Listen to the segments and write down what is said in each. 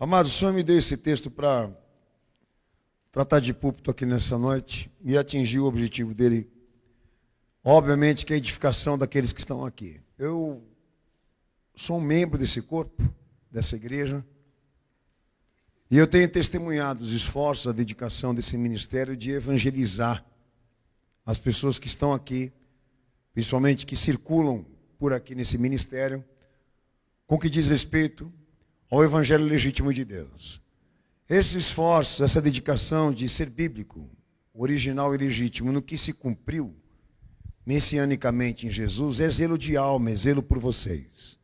Amados, o Senhor me deu esse texto para tratar de púlpito aqui nessa noite e atingir o objetivo dele, obviamente, que é a edificação daqueles que estão aqui. Eu sou um membro desse corpo, dessa igreja, e eu tenho testemunhado os esforços, a dedicação desse ministério de evangelizar as pessoas que estão aqui, principalmente que circulam por aqui nesse ministério, com o que diz respeito ao evangelho legítimo de Deus. Esse esforço, essa dedicação de ser bíblico, original e legítimo, no que se cumpriu messianicamente em Jesus, é zelo de alma, é zelo por vocês.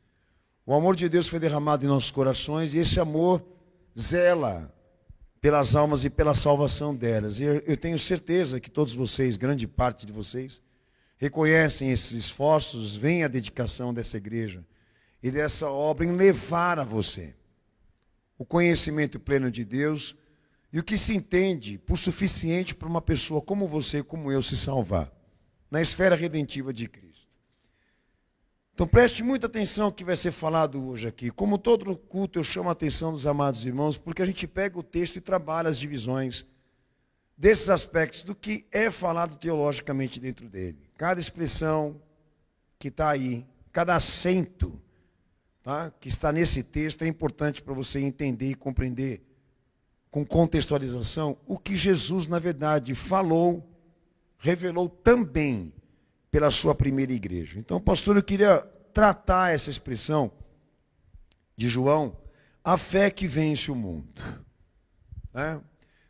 O amor de Deus foi derramado em nossos corações e esse amor zela pelas almas e pela salvação delas. E eu tenho certeza que todos vocês, grande parte de vocês, reconhecem esses esforços, veem a dedicação dessa igreja e dessa obra em levar a você o conhecimento pleno de Deus e o que se entende por suficiente para uma pessoa como você, como eu, se salvar na esfera redentiva de Cristo. Então preste muita atenção ao que vai ser falado hoje aqui. Como todo culto, eu chamo a atenção dos amados irmãos, porque a gente pega o texto e trabalha as divisões desses aspectos do que é falado teologicamente dentro dele. Cada expressão que está aí, cada acento, tá, que está nesse texto, é importante para você entender e compreender com contextualização o que Jesus, na verdade, falou, revelou também pela sua primeira igreja. Então, pastor, eu queria tratar essa expressão de João, a fé que vence o mundo. Né?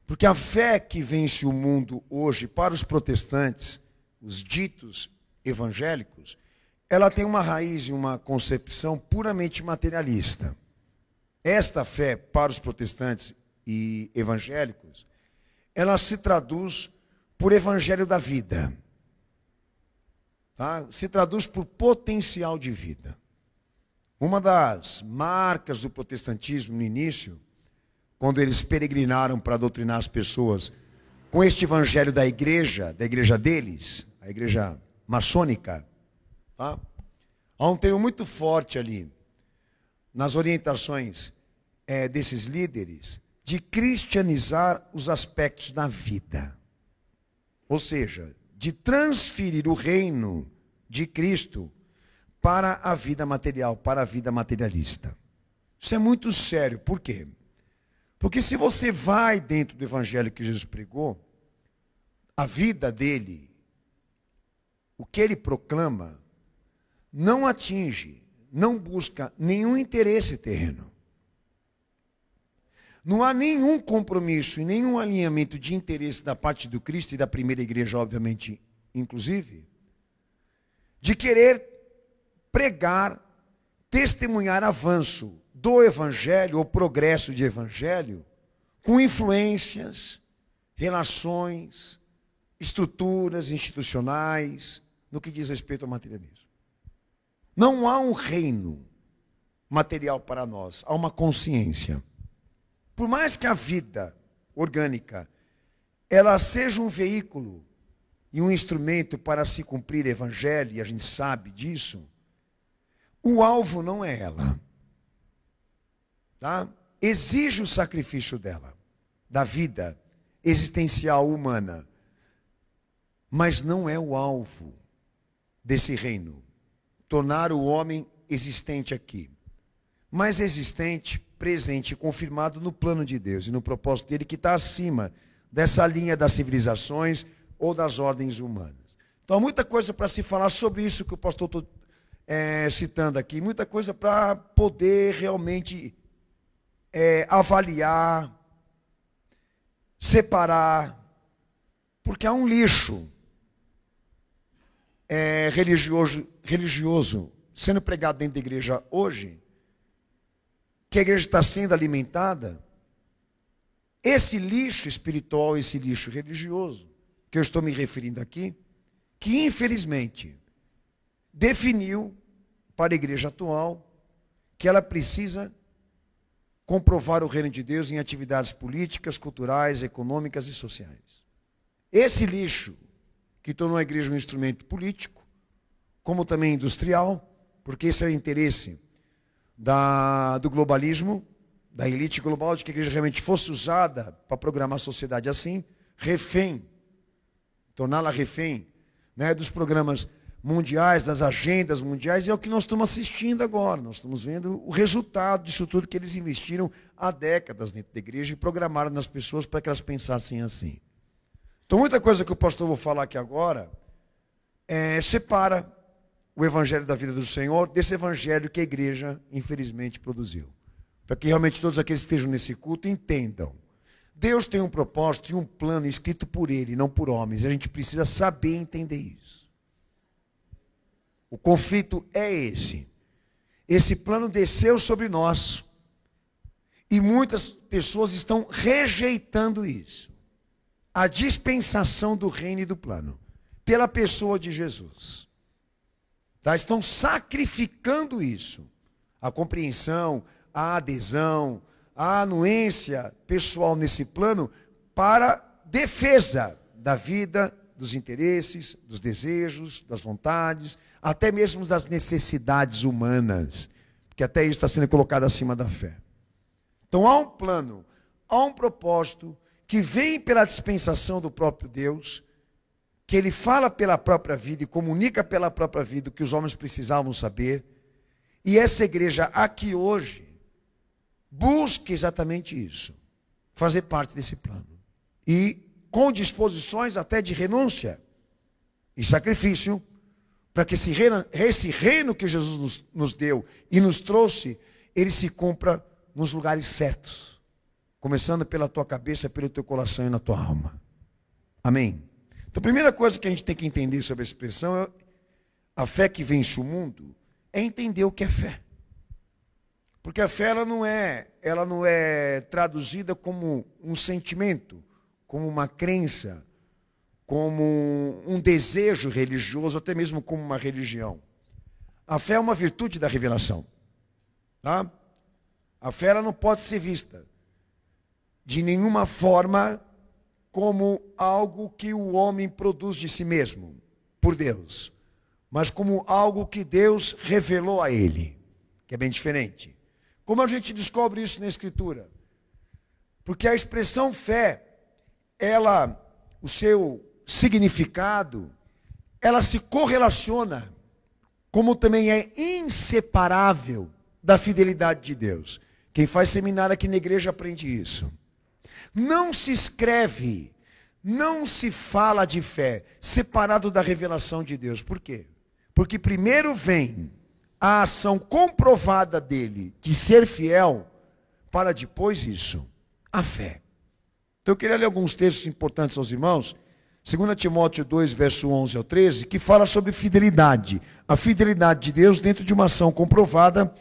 Porque a fé que vence o mundo hoje, para os protestantes, os ditos evangélicos, ela tem uma raiz e uma concepção puramente materialista. Esta fé, para os protestantes e evangélicos, ela se traduz por evangelho da vida. Tá? Se traduz por potencial de vida. Uma das marcas do protestantismo no início, quando eles peregrinaram para doutrinar as pessoas com este evangelho da igreja deles, a igreja maçônica, tá? Há um termo muito forte ali, nas orientações desses líderes, de cristianizar os aspectos da vida. Ou seja, de transferir o reino de Cristo para a vida material, para a vida materialista. Isso é muito sério. Por quê? Porque se você vai dentro do evangelho que Jesus pregou, a vida dele, o que ele proclama, não atinge, não busca nenhum interesse terreno. Não há nenhum compromisso e nenhum alinhamento de interesse da parte do Cristo e da primeira igreja, obviamente, inclusive, de querer pregar, testemunhar avanço do evangelho ou progresso de evangelho com influências, relações, estruturas institucionais, no que diz respeito ao materialismo. Não há um reino material para nós, há uma consciência. Por mais que a vida orgânica ela seja um veículo e um instrumento para se cumprir o evangelho, e a gente sabe disso, o alvo não é ela. Tá? Exige o sacrifício dela, da vida existencial humana, mas não é o alvo desse reino. Tornar o homem existente aqui, mas existente, presente e confirmado no plano de Deus e no propósito dele que está acima dessa linha das civilizações ou das ordens humanas. Então há muita coisa para se falar sobre isso que o pastor está citando aqui, muita coisa para poder realmente avaliar, separar, porque há um lixo religioso sendo pregado dentro da igreja hoje, que a igreja está sendo alimentada, esse lixo espiritual, esse lixo religioso, que eu estou me referindo aqui, que infelizmente definiu para a igreja atual que ela precisa comprovar o reino de Deus em atividades políticas, culturais, econômicas e sociais. Esse lixo que tornou a igreja um instrumento político, como também industrial, porque esse é o interesse do globalismo, da elite global, de que a igreja realmente fosse usada para programar a sociedade assim, refém, torná-la refém, né, dos programas mundiais, das agendas mundiais, e é o que nós estamos assistindo agora. Nós estamos vendo o resultado disso tudo que eles investiram há décadas dentro da igreja e programaram nas pessoas para que elas pensassem assim. Então, muita coisa que o pastor vou falar aqui agora separa o evangelho da vida do Senhor desse evangelho que a igreja, infelizmente, produziu. Para que realmente todos aqueles que estejam nesse culto entendam. Deus tem um propósito e um plano escrito por Ele, não por homens. A gente precisa saber entender isso. O conflito é esse. Esse plano desceu sobre nós. E muitas pessoas estão rejeitando isso. A dispensação do reino e do plano. Pela pessoa de Jesus. Tá? Estão sacrificando isso. A compreensão, a adesão, a anuência pessoal nesse plano para defesa da vida, dos interesses, dos desejos, das vontades, até mesmo das necessidades humanas, porque até isso está sendo colocado acima da fé. Então há um plano, há um propósito que vem pela dispensação do próprio Deus, que Ele fala pela própria vida e comunica pela própria vida o que os homens precisavam saber, e essa igreja aqui hoje busca exatamente isso, fazer parte desse plano. E com disposições até de renúncia e sacrifício, para que esse reino que Jesus nos deu e nos trouxe, ele se cumpra nos lugares certos. Começando pela tua cabeça, pelo teu coração e na tua alma. Amém? Então a primeira coisa que a gente tem que entender sobre a expressão é a fé que vence o mundo, é entender o que é fé. Porque a fé ela não é traduzida como um sentimento, como uma crença, como um desejo religioso, até mesmo como uma religião. A fé é uma virtude da revelação. Tá? A fé ela não pode ser vista de nenhuma forma como algo que o homem produz de si mesmo, por Deus, mas como algo que Deus revelou a ele, que é bem diferente. Como a gente descobre isso na Escritura? Porque a expressão fé, o seu significado, ela se correlaciona, como também é inseparável da fidelidade de Deus. Quem faz seminário aqui na igreja aprende isso. Não se escreve, não se fala de fé separado da revelação de Deus. Por quê? Porque primeiro vem a ação comprovada dele, de ser fiel, para depois isso, a fé. Então eu queria ler alguns textos importantes aos irmãos, 2 Timóteo 2, verso 11 ao 13, que fala sobre fidelidade. A fidelidade de Deus dentro de uma ação comprovada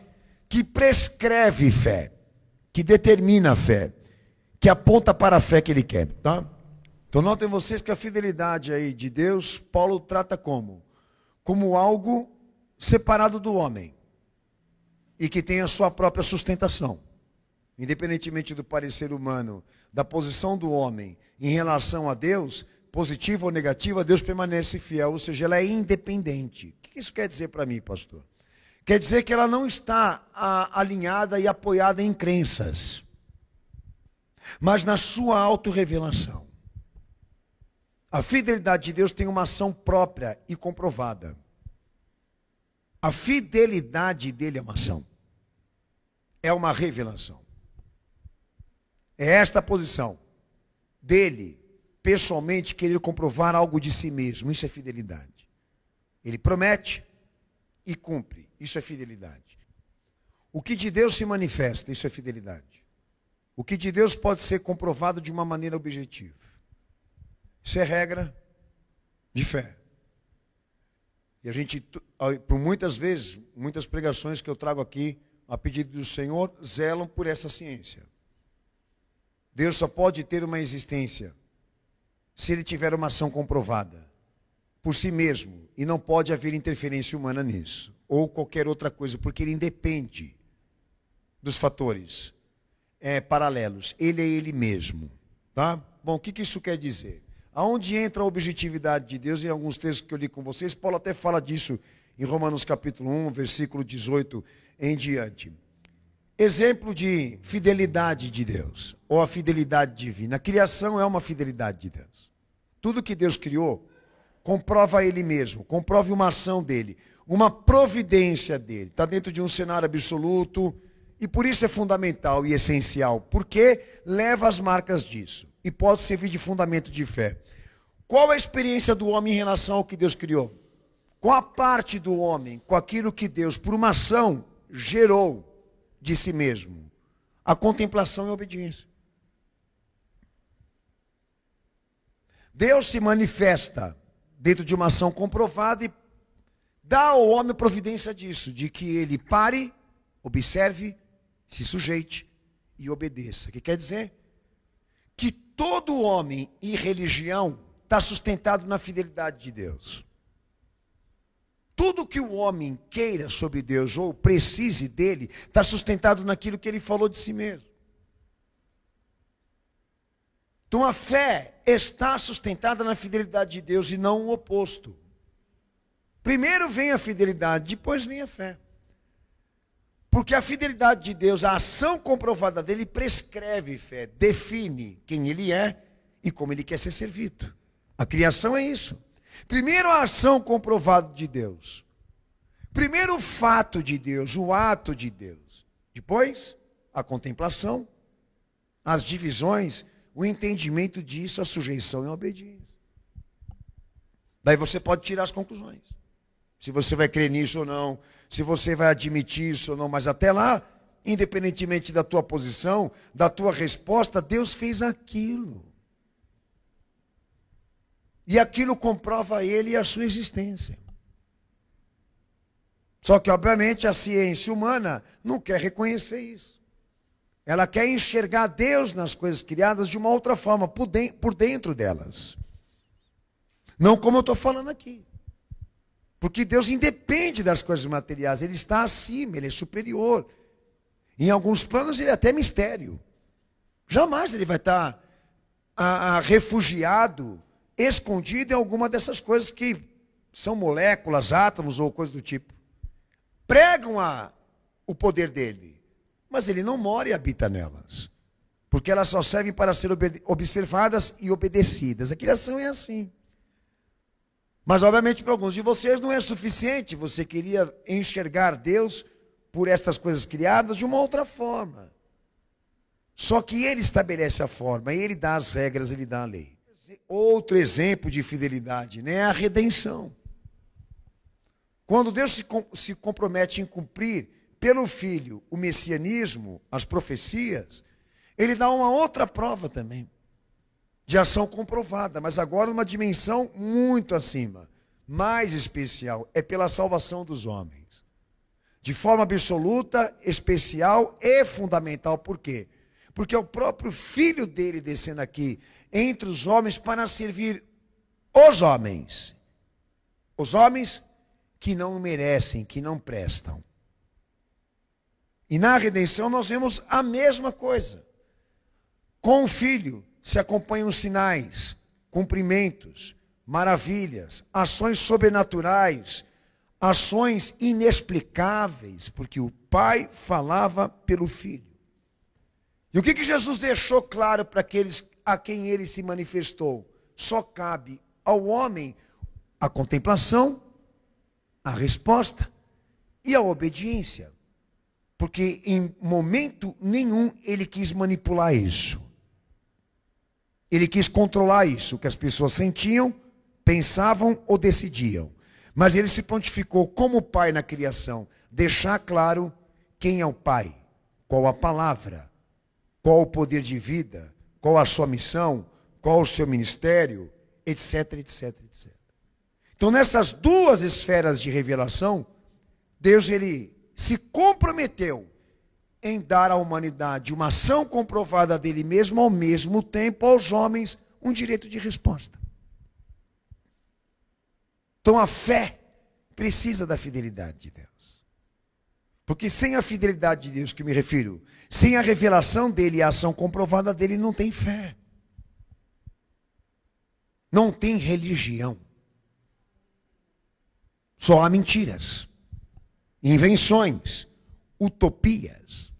que prescreve fé, que determina a fé, que aponta para a fé que ele quer. Tá? Então notem vocês que a fidelidade aí de Deus, Paulo trata como? Como algo separado do homem e que tem a sua própria sustentação. Independentemente do parecer humano, da posição do homem em relação a Deus, positiva ou negativa, Deus permanece fiel, ou seja, ela é independente. O que isso quer dizer para mim, pastor? Quer dizer que ela não está alinhada e apoiada em crenças, mas na sua autorrevelação. A fidelidade de Deus tem uma ação própria e comprovada. A fidelidade dele é uma ação. É uma revelação. É esta a posição dele, pessoalmente, querer comprovar algo de si mesmo. Isso é fidelidade. Ele promete e cumpre. Isso é fidelidade. O que de Deus se manifesta, isso é fidelidade. O que de Deus pode ser comprovado de uma maneira objetiva. Isso é regra de fé. E a gente, por muitas vezes, muitas pregações que eu trago aqui, a pedido do Senhor, zelam por essa ciência. Deus só pode ter uma existência se ele tiver uma ação comprovada por si mesmo, e não pode haver interferência humana nisso, ou qualquer outra coisa, porque ele independe dos fatores paralelos. Ele é ele mesmo. Tá? Bom, o que isso quer dizer? Aonde entra a objetividade de Deus? Em alguns textos que eu li com vocês, Paulo até fala disso em Romanos capítulo 1, versículo 18 em diante. exemplo de fidelidade de Deus, ou a fidelidade divina. A criação é uma fidelidade de Deus. Tudo que Deus criou, comprova Ele mesmo, comprove uma ação dEle, uma providência dEle. Está dentro de um cenário absoluto, e por isso é fundamental e essencial, porque leva as marcas disso, e pode servir de fundamento de fé. Qual a experiência do homem em relação ao que Deus criou? Qual a parte do homem, com aquilo que Deus, por uma ação, gerou de si mesmo? A contemplação e a obediência. Deus se manifesta dentro de uma ação comprovada e dá ao homem a providência disso, de que ele pare, observe, se sujeite e obedeça. O que quer dizer? Que todo homem e religião está sustentado na fidelidade de Deus. Tudo que o homem queira sobre Deus ou precise dele, está sustentado naquilo que ele falou de si mesmo. Então a fé está sustentada na fidelidade de Deus e não o oposto. Primeiro vem a fidelidade, depois vem a fé. Porque a fidelidade de Deus, a ação comprovada dele, prescreve fé, define quem ele é e como ele quer ser servido. A criação é isso. Primeiro a ação comprovada de Deus. Primeiro o fato de Deus, o ato de Deus. Depois, a contemplação, as divisões, o entendimento disso, a sujeição e a obediência. Daí você pode tirar as conclusões. Se você vai crer nisso ou não, se você vai admitir isso ou não, mas até lá, independentemente da tua posição, da tua resposta, Deus fez aquilo. E aquilo comprova ele e a sua existência. Só que, obviamente, a ciência humana não quer reconhecer isso. Ela quer enxergar Deus nas coisas criadas de uma outra forma, por dentro delas. Não como eu estou falando aqui. Porque Deus independe das coisas materiais, Ele está acima, Ele é superior. Em alguns planos Ele é até mistério. Jamais Ele vai estar refugiado, escondido em alguma dessas coisas que são moléculas, átomos ou coisas do tipo. Pregam o poder dEle, mas Ele não mora e habita nelas. Porque elas só servem para ser observadas e obedecidas. A criação é assim. Mas, obviamente, para alguns de vocês não é suficiente. Você queria enxergar Deus por estas coisas criadas de uma outra forma. Só que Ele estabelece a forma, Ele dá as regras, Ele dá a lei. Outro exemplo de fidelidade, né, é a redenção. Quando Deus se compromete em cumprir pelo Filho o messianismo, as profecias, Ele dá uma outra prova também. De ação comprovada, mas agora numa dimensão muito acima, mais especial, é pela salvação dos homens. De forma absoluta, especial e fundamental. Por quê? Porque é o próprio Filho dele descendo aqui entre os homens para servir os homens. Os homens que não merecem, que não prestam. E na redenção nós vemos a mesma coisa. Com o Filho se acompanham sinais, cumprimentos, maravilhas, ações sobrenaturais, ações inexplicáveis, porque o Pai falava pelo Filho. E o que Jesus deixou claro para aqueles a quem Ele se manifestou? Só cabe ao homem a contemplação, a resposta e a obediência. Porque em momento nenhum Ele quis manipular isso. Ele quis controlar isso, o que as pessoas sentiam, pensavam ou decidiam. Mas Ele se pontificou como Pai na criação, deixar claro quem é o Pai, qual a palavra, qual o poder de vida, qual a sua missão, qual o seu ministério, etc, etc, etc. Então nessas duas esferas de revelação, Deus Ele se comprometeu em dar à humanidade uma ação comprovada dele mesmo, ao mesmo tempo aos homens um direito de resposta. Então a fé precisa da fidelidade de Deus. Porque sem a fidelidade de Deus, que me refiro, sem a revelação dele e a ação comprovada dele, não tem fé. Não tem religião. Só há mentiras, invenções, utopias.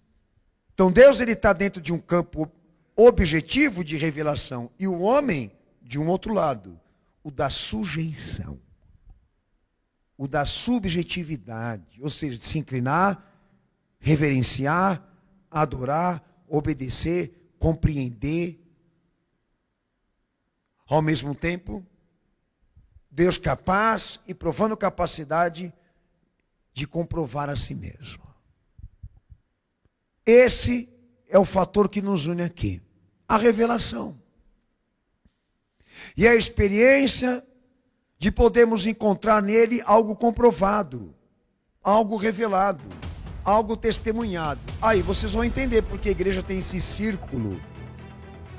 Então Deus está dentro de um campo objetivo de revelação e o homem de um outro lado, o da sujeição, o da subjetividade, ou seja, de se inclinar, reverenciar, adorar, obedecer, compreender. Ao mesmo tempo, Deus capaz e provando capacidade de comprovar a si mesmo. Esse é o fator que nos une aqui, a revelação. E a experiência de podermos encontrar nele algo comprovado, algo revelado, algo testemunhado. Aí vocês vão entender porque a igreja tem esse círculo,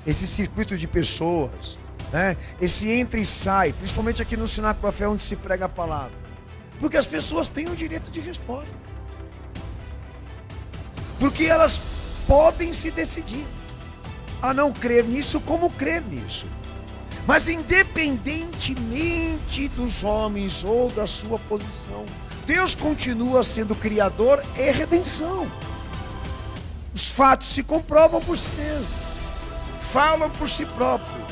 esse circuito de pessoas, né? Esse entra e sai, principalmente aqui no Cenáculo da Fé, onde se prega a palavra. Porque as pessoas têm o direito de resposta. Porque elas podem se decidir a não crer nisso como crer nisso. Mas independentemente dos homens ou da sua posição, Deus continua sendo criador e redenção. Os fatos se comprovam por si mesmos, falam por si próprios,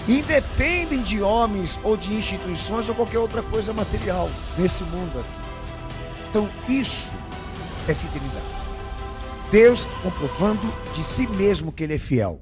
independem de homens ou de instituições ou qualquer outra coisa material nesse mundo aqui. Então isso é fidelidade. Deus comprovando de si mesmo que Ele é fiel.